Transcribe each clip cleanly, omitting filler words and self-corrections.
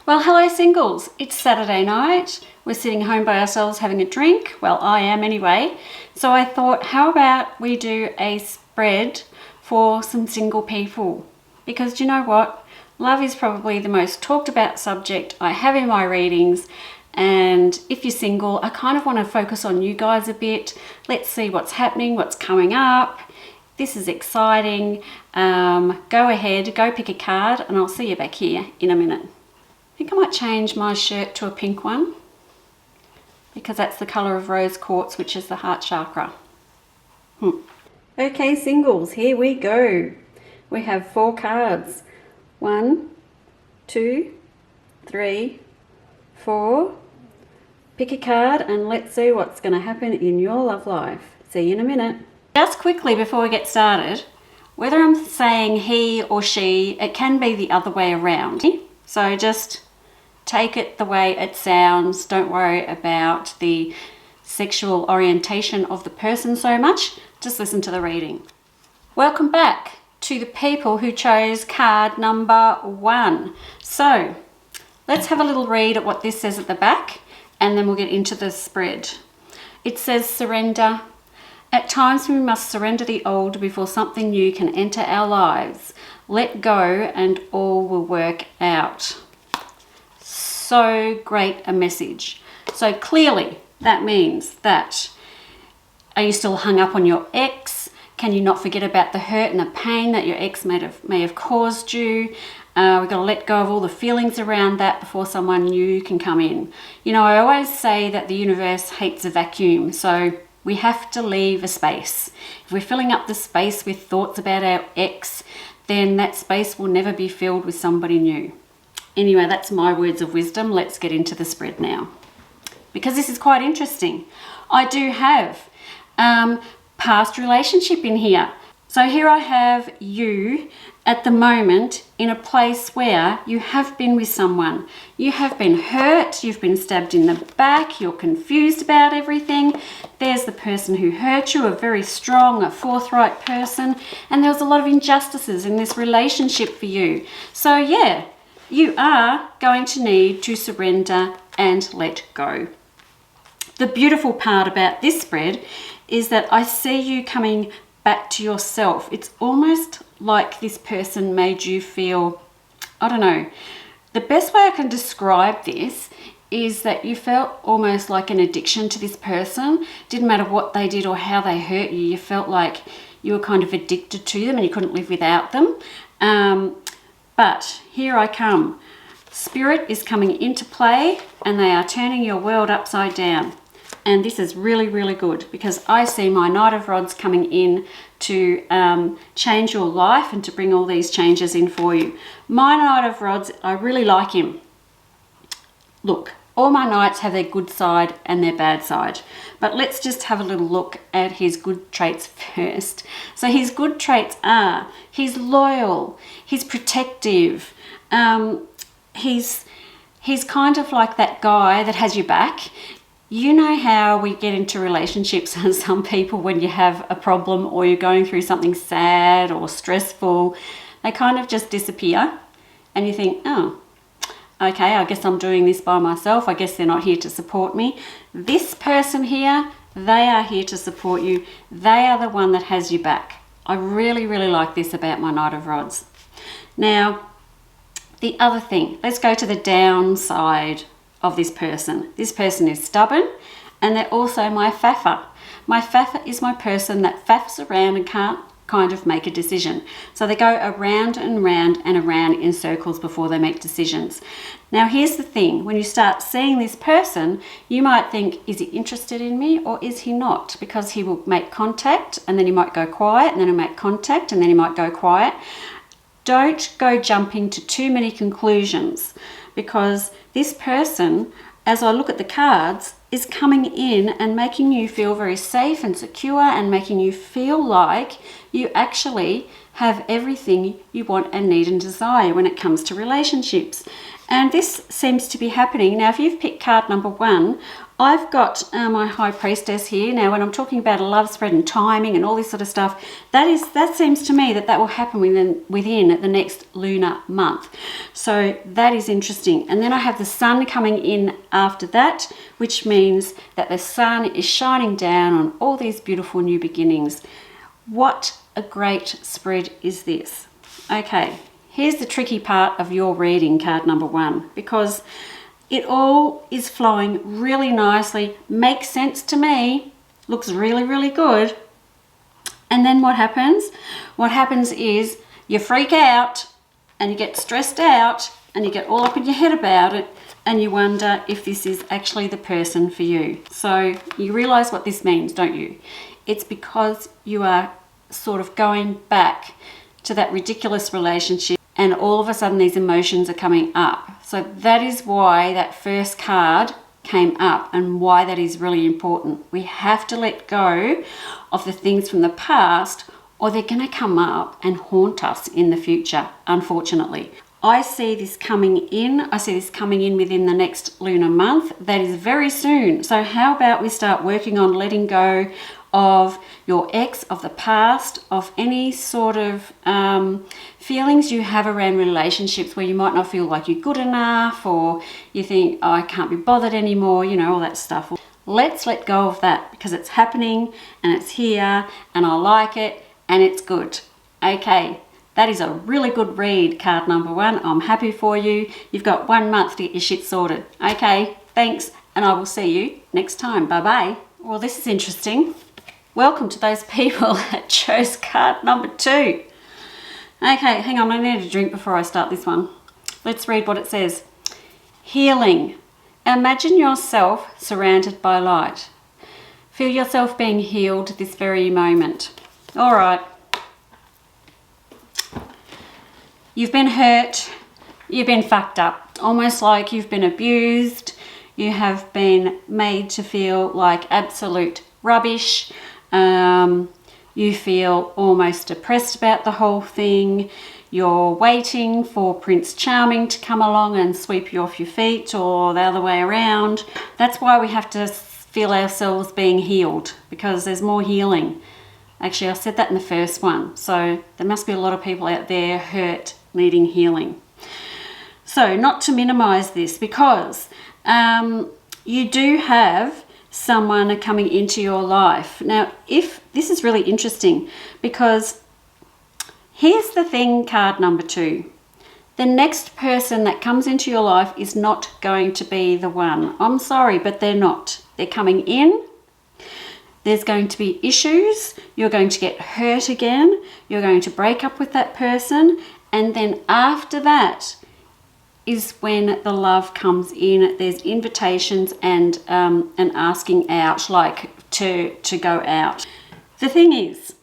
Well, hello singles. It's Saturday night. We're sitting home by ourselves having a drink. Well, I am anyway. So I thought, how about we do a spread for some single people? Because do you know what? Love is probably the most talked about subject I have in my readings. And if you're single, I kind of want to focus on you guys a bit. Let's see what's happening, what's coming up. This is exciting. Go ahead, go pick a card, and I'll see you back here in a minute. I think I might change my shirt to a pink one because that's the colour of rose quartz, which is the heart chakra. Okay, singles, here we go. We have 4 cards. 1, 2, 3, 4. Pick a card and let's see what's going to happen in your love life. See you in a minute. Just quickly before we get started, whether I'm saying he or she, it can be the other way around. So just take it the way it sounds. Don't worry about the sexual orientation of the person so much. Just listen to the reading. Welcome back to the people who chose card number 1. So let's have a little read at what this says at the back, and then we'll get into the spread. It says surrender. At times we must surrender the old before something new can enter our lives. Let go and all will work out. So great a message. So clearly that means that, are you still hung up on your ex? Can you not forget about the hurt and the pain that your ex may have caused you? We've got to let go of all the feelings around that before someone new can come in. You know, I always say that the universe hates a vacuum, so we have to leave a space. If we're filling up the space with thoughts about our ex, then that space will never be filled with somebody new. Anyway, that's my words of wisdom. Let's get into the spread now, because this is quite interesting. I do have past relationship in here. So here I have you at the moment in a place where you have been with someone. You have been hurt, you've been stabbed in the back, you're confused about everything. There's the person who hurt you, a very strong, a forthright person, and there was a lot of injustices in this relationship for you. So yeah, you are going to need to surrender and let go. The beautiful part about this spread is that I see you coming back to yourself. It's almost like this person made you feel, I don't know, the best way I can describe this is that you felt almost like an addiction to this person. Didn't matter what they did or how they hurt you, you felt like you were kind of addicted to them and you couldn't live without them. But here I come. Spirit is coming into play and they are turning your world upside down. And this is really, really good because I see my Knight of Rods coming in to change your life and to bring all these changes in for you. My Knight of Rods, I really like him. Look, all my Knights have their good side and their bad side. But let's just have a little look at his good traits first. So his good traits are, he's loyal, he's protective, he's kind of like that guy that has your back. You know how we get into relationships and some people, when you have a problem or you're going through something sad or stressful, they kind of just disappear and you think, oh, okay, I guess I'm doing this by myself. I guess they're not here to support me. This person here, they are here to support you. They are the one that has you back. I really, really like this about my Knight of Rods. Now, the other thing, let's go to the downside of this person. This person is stubborn and they're also my faffer. My faffer is my person that faffs around and can't kind of make a decision. So they go around and round and around in circles before they make decisions. Now here's the thing, when you start seeing this person, you might think, is he interested in me or is he not? Because he will make contact and then he might go quiet and then he'll make contact and then he might go quiet. Don't go jumping to too many conclusions, because this person, as I look at the cards, is coming in and making you feel very safe and secure and making you feel like you actually have everything you want and need and desire when it comes to relationships. And this seems to be happening. Now, if you've picked card number 1, I've got my High Priestess here. Now, when I'm talking about a love spread and timing and all this sort of stuff, that seems to me that will happen within the next lunar month. So that is interesting. And then I have the sun coming in after that, which means that the sun is shining down on all these beautiful new beginnings. What a great spread is this. Okay, here's the tricky part of your reading, card number 1, because it all is flowing really nicely, makes sense to me, looks really, really good. And then what happens? What happens is you freak out and you get stressed out and you get all up in your head about it and you wonder if this is actually the person for you. So you realize what this means, don't you? It's because you are sort of going back to that ridiculous relationship and all of a sudden these emotions are coming up. So that is why that first card came up and why that is really important. We have to let go of the things from the past or they're going to come up and haunt us in the future, unfortunately. I see this coming in. I see this coming in within the next lunar month. That is very soon. So how about we start working on letting go of your ex, of the past, of any sort of feelings you have around relationships where you might not feel like you're good enough or you think, oh, I can't be bothered anymore, you know, all that stuff. Let's let go of that because it's happening and it's here and I like it and it's good. Okay, that is a really good read, card number 1. I'm happy for you. You've got 1 month to get your shit sorted. Okay, thanks, and I will see you next time. Bye-bye. Well, this is interesting. Welcome to those people that chose card number 2. Okay, hang on, I need a drink before I start this one. Let's read what it says. Healing. Imagine yourself surrounded by light. Feel yourself being healed this very moment. All right. You've been hurt. You've been fucked up. Almost like you've been abused. You have been made to feel like absolute rubbish. You feel almost depressed about the whole thing. You're waiting for Prince Charming to come along and sweep you off your feet or the other way around. That's why we have to feel ourselves being healed, because there's more healing. Actually, I said that in the first one. So there must be a lot of people out there hurt, needing healing. So not to minimize this, because you do have someone coming into your life. Now, if this is really interesting, because here's the thing, card number 2. The next person that comes into your life is not going to be the one. I'm sorry, but they're not. They're coming in. There's going to be issues. You're going to get hurt again. You're going to break up with that person. And then after that is when the love comes in. There's invitations and asking out, like to go out. The thing is,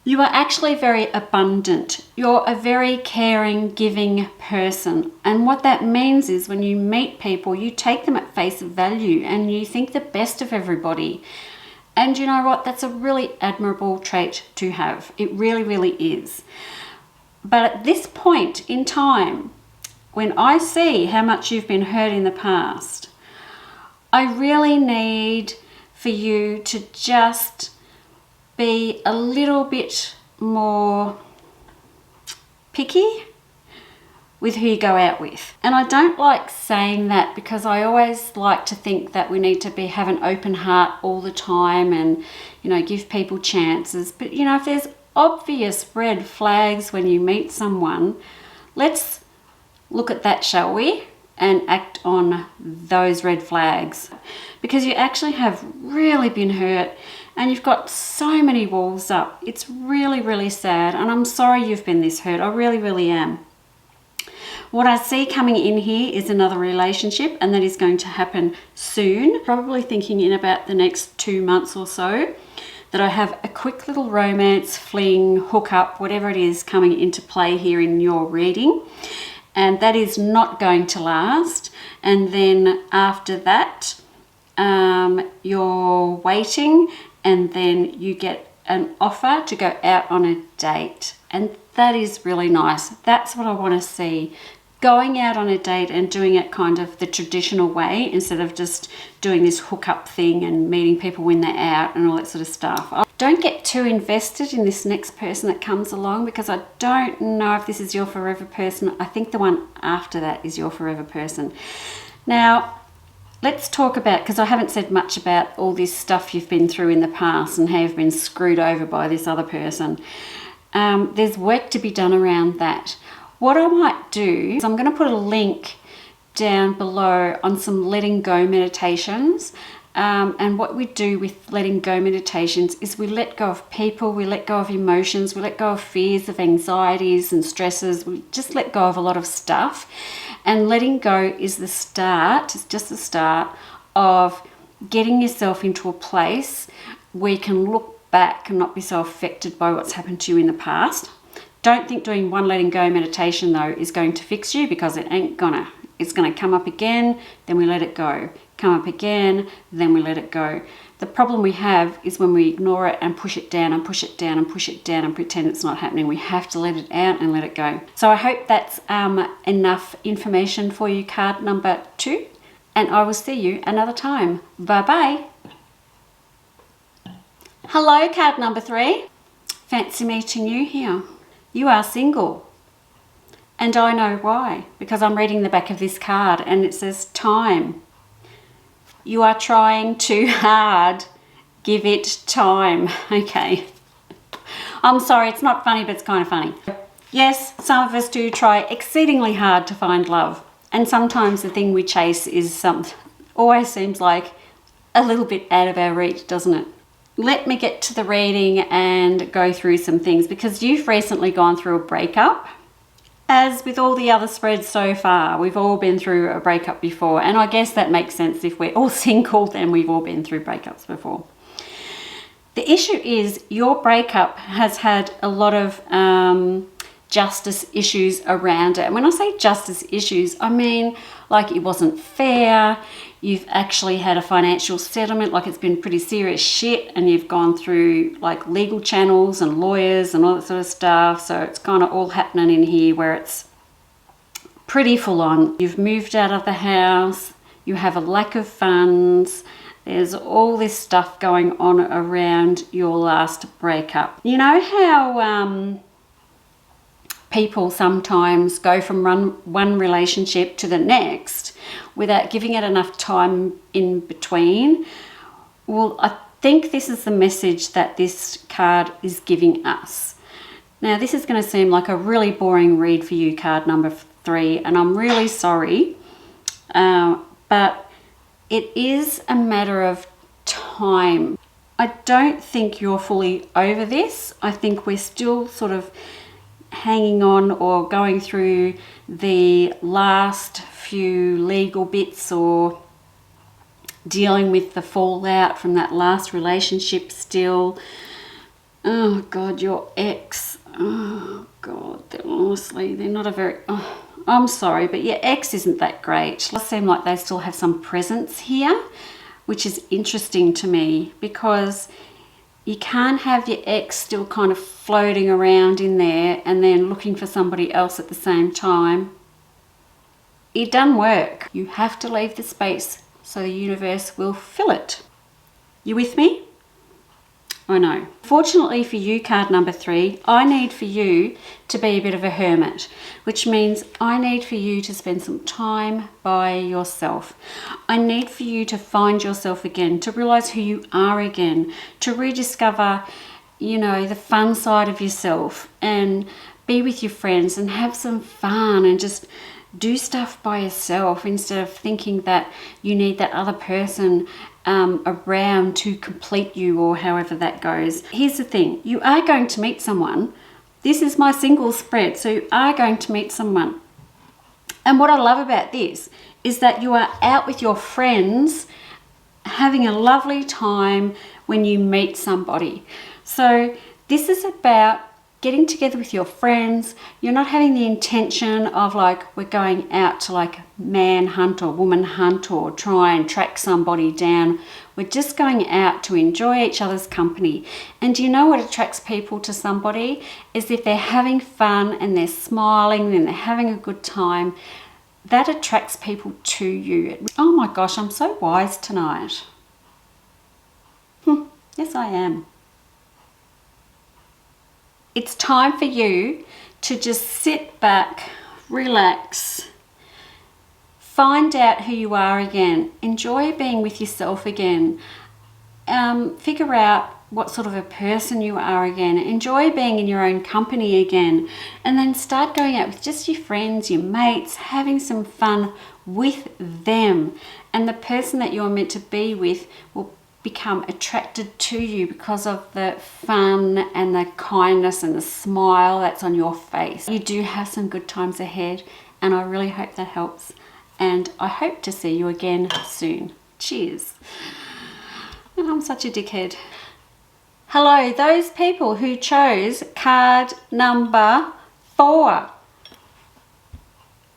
you are actually very abundant. You're a very caring, giving person. And what that means is when you meet people, you take them at face value and you think the best of everybody. And you know what? That's a really admirable trait to have. It really, really is. But at this point in time, when I see how much you've been hurt in the past, I really need for you to just be a little bit more picky with who you go out with. And I don't like saying that because I always like to think that we need to have an open heart all the time and, you know, give people chances. But, you know, if there's obvious red flags when you meet someone, let's look at that, shall we? And act on those red flags. Because you actually have really been hurt and you've got so many walls up. It's really, really sad. And I'm sorry you've been this hurt. I really, really am. What I see coming in here is another relationship, and that is going to happen soon. Probably thinking in about the next 2 months or so that I have a quick little romance, fling, hookup, whatever it is coming into play here in your reading. And that is not going to last. And then after that, you're waiting, and then you get an offer to go out on a date. And that is really nice. That's what I want to see. going out on a date and doing it kind of the traditional way instead of just doing this hookup thing and meeting people when they're out and all that sort of stuff. Don't get too invested in this next person that comes along, because I don't know if this is your forever person. I think the one after that is your forever person. Now, let's talk about, because I haven't said much about all this stuff you've been through in the past and how you've been screwed over by this other person. There's work to be done around that. What I might do is I'm going to put a link down below on some letting go meditations. And what we do with letting go meditations is we let go of people, we let go of emotions, we let go of fears, of anxieties and stresses. We just let go of a lot of stuff. And letting go is the start, it's just the start of getting yourself into a place where you can look back and not be so affected by what's happened to you in the past. Don't think doing one letting go meditation though is going to fix you, because it ain't gonna. It's gonna come up again, then we let it go. Come up again, then we let it go. The problem we have is when we ignore it and push it down and push it down and push it down and pretend it's not happening. We have to let it out and let it go. So I hope that's enough information for you, card number 2. And I will see you another time. Bye-bye. Hello, card number 3. Fancy meeting you here. You are single. And I know why, because I'm reading the back of this card and it says time. You are trying too hard. Give it time. Okay. I'm sorry, it's not funny, but it's kind of funny. Yes, some of us do try exceedingly hard to find love. And sometimes the thing we chase is always seems like a little bit out of our reach, doesn't it? Let me get to the reading and go through some things, because you've recently gone through a breakup. As with all the other spreads so far, we've all been through a breakup before, and I guess that makes sense. If we're all single, then we've all been through breakups before. The issue is your breakup has had a lot of justice issues around it. And when I say justice issues, I mean like it wasn't fair. You've actually had a financial settlement, like it's been pretty serious shit, and you've gone through like legal channels and lawyers and all that sort of stuff. So it's kind of all happening in here where it's pretty full on. You've moved out of the house, you have a lack of funds, there's all this stuff going on around your last breakup. You know how people sometimes go from one relationship to the next without giving it enough time in between? Well, I think this is the message that this card is giving us. Now, this is going to seem like a really boring read for you, card number 3, and I'm really sorry, but it is a matter of time. I don't think you're fully over this. I think we're still sort of hanging on or going through the last few legal bits or dealing with the fallout from that last relationship still. Oh God, your ex. Oh God, honestly, they're not a very... Oh, I'm sorry, but your ex isn't that great. It seems like they still have some presence here, which is interesting to me, because you can't have your ex still kind of floating around in there and then looking for somebody else at the same time. It doesn't work. You have to leave the space so the universe will fill it. You with me? I know. Fortunately for you, card number 3, I need for you to be a bit of a hermit, which means I need for you to spend some time by yourself. I need for you to find yourself again, to realize who you are again, to rediscover, you know, the fun side of yourself, and be with your friends and have some fun and just do stuff by yourself instead of thinking that you need that other person around to complete you, or however that goes. Here's the thing, you are going to meet someone. This is my single spread, so you are going to meet someone. And what I love about this is that you are out with your friends having a lovely time when you meet somebody. So this is about getting together with your friends. You're not having the intention of like, we're going out to like man hunt or woman hunt or try and track somebody down. We're just going out to enjoy each other's company. And do you know what attracts people to somebody? Is if they're having fun and they're smiling and they're having a good time. That attracts people to you. Oh my gosh, I'm so wise tonight. Yes, I am. It's time for you to just sit back, relax, find out who you are again, enjoy being with yourself again, figure out what sort of a person you are again, enjoy being in your own company again, and then start going out with just your friends, your mates, having some fun with them. And the person that you're meant to be with will become attracted to you because of the fun and the kindness and the smile that's on your face. You do have some good times ahead, and I really hope that helps. And I hope to see you again soon. Cheers. I'm such a dickhead. Hello, those people who chose card number 4.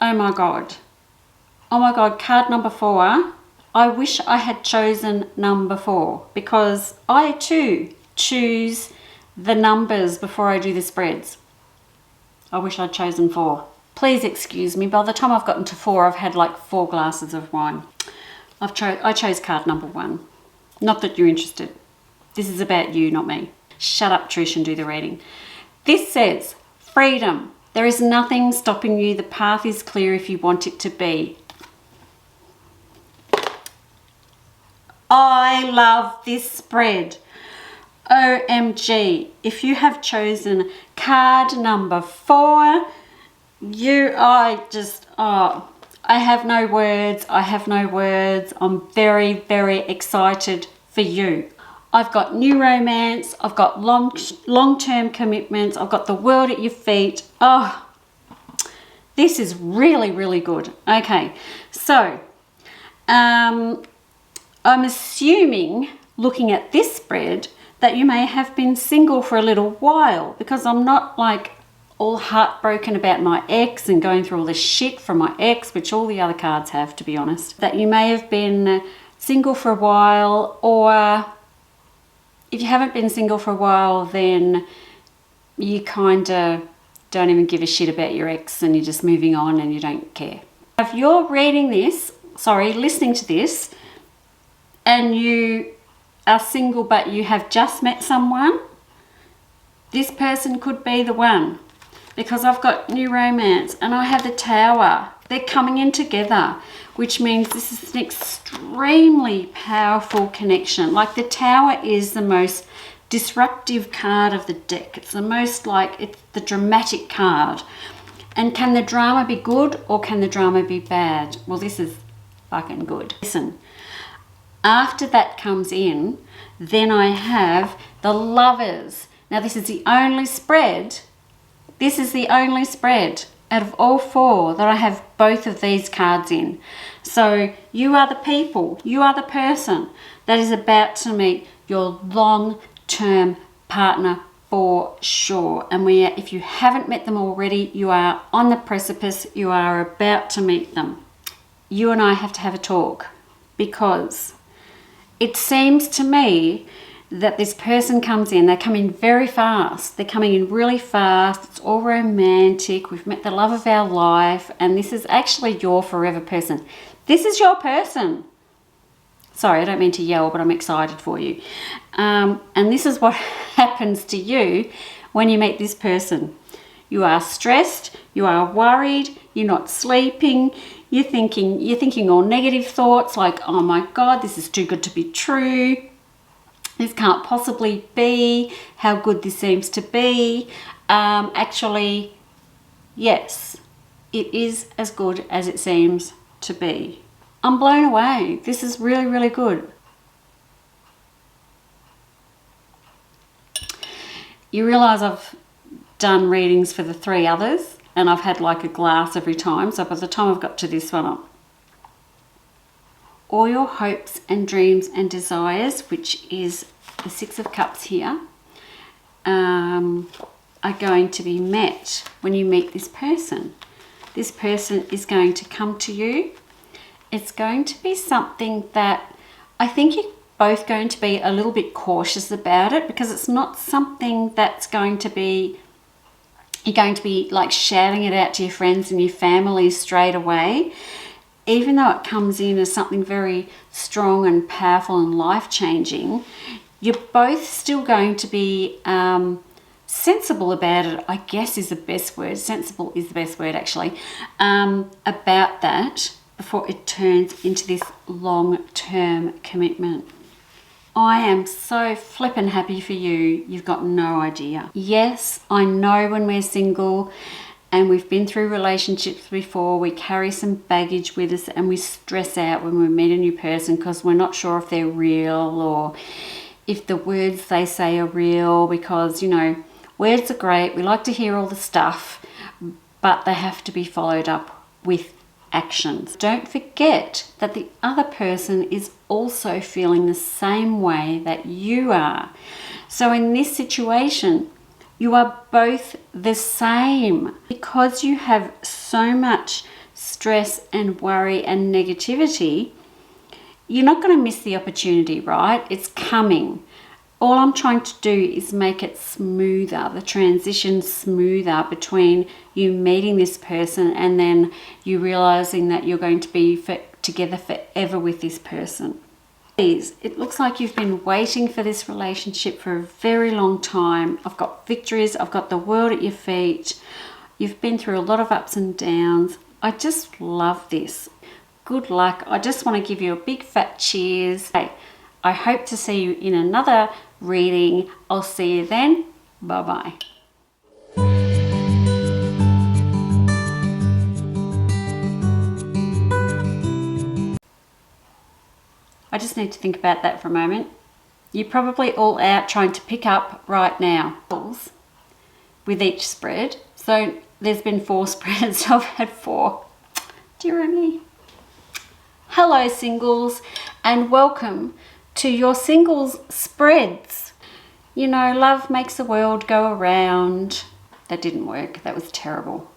Oh my God. Oh my God, card number 4. I wish I had chosen number 4 because I too choose the numbers before I do the spreads. I wish I'd chosen 4. Please excuse me, by the time I've gotten to 4, I've had like 4 glasses of wine. I chose card number 1. Not that you're interested. This is about you, not me. Shut up, Trish, and do the reading. This says, freedom. There is nothing stopping you. The path is clear if you want it to be. I love this spread. OMG. If you have chosen card number 4, I have no words. I have no words. I'm very, very excited for you. I've got new romance. I've got long-term commitments. I've got the world at your feet. Oh, this is really, really good. Okay, so I'm assuming, looking at this spread, that you may have been single for a little while, because I'm not like all heartbroken about my ex and going through all the shit from my ex, which all the other cards have, to be honest. That you may have been single for a while, or if you haven't been single for a while, then you kind of don't even give a shit about your ex and you're just moving on and you don't care. If you're listening to this, and you are single but you have just met someone, this person could be the one, because I've got new romance and I have the Tower. They're coming in together, which means this is an extremely powerful connection. Like, the Tower is the most disruptive card of the deck. It's the most it's the dramatic card. And can the drama be good or can the drama be bad? Well, this is fucking good. Listen. After that comes in, then I have the Lovers. Now, this is the only spread. This is the only spread out of all 4 that I have both of these cards in. So you are the people, you are the person that is about to meet your long-term partner for sure. And if you haven't met them already, you are on the precipice. You are about to meet them. You and I have to have a talk, because it seems to me that this person comes in, they come in very fast. They're coming in really fast. It's all romantic. We've met the love of our life, and this is actually your forever person. This is your person. Sorry, I don't mean to yell, but I'm excited for you. And this is what happens to you when you meet this person. You are stressed, you are worried, you're not sleeping, you're thinking all negative thoughts like, oh my God, this is too good to be true. This can't possibly be. How good this seems to be. Actually, yes, it is as good as it seems to be. I'm blown away. This is really, really good. You realise I've done readings for the 3 others, and I've had like a glass every time. So by the time I've got to this one, all your hopes and dreams and desires, which is the 6 of Cups here, are are going to be met when you meet this person. This person is going to come to you. It's going to be something that I think you're both going to be a little bit cautious about it, because it's not something that's going to be, you're going to be like shouting it out to your friends and your family straight away. Even though it comes in as something very strong and powerful and life-changing, you're both still going to be sensible about it, I guess is the best word. Sensible is the best word, actually, about that before it turns into this long-term commitment. I am so flippin' happy for you. You've got no idea. Yes, I know when we're single and we've been through relationships before, we carry some baggage with us and we stress out when we meet a new person because we're not sure if they're real or if the words they say are real, because, you know, words are great. We like to hear all the stuff, but they have to be followed up with actions. Don't forget that the other person is also feeling the same way that you are. So in this situation, you are both the same. Because you have so much stress and worry and negativity, you're not going to miss the opportunity, right? It's coming. All I'm trying to do is make it smoother, the transition smoother between you meeting this person and then you realizing that you're going to be together forever with this person. Please, it looks like you've been waiting for this relationship for a very long time. I've got victories. I've got the world at your feet. You've been through a lot of ups and downs. I just love this. Good luck. I just want to give you a big fat cheers. Hey, I hope to see you in another reading. I'll see you then. Bye-bye. I just need to think about that for a moment. You're probably all out trying to pick up right now with each spread. So there's been 4 spreads. I've had 4. Dear me. Hello, singles, and welcome to your singles spreads. You know, love makes the world go around. That didn't work. That was terrible.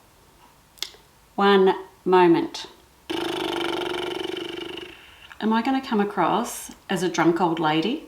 One moment. Am I going to come across as a drunk old lady?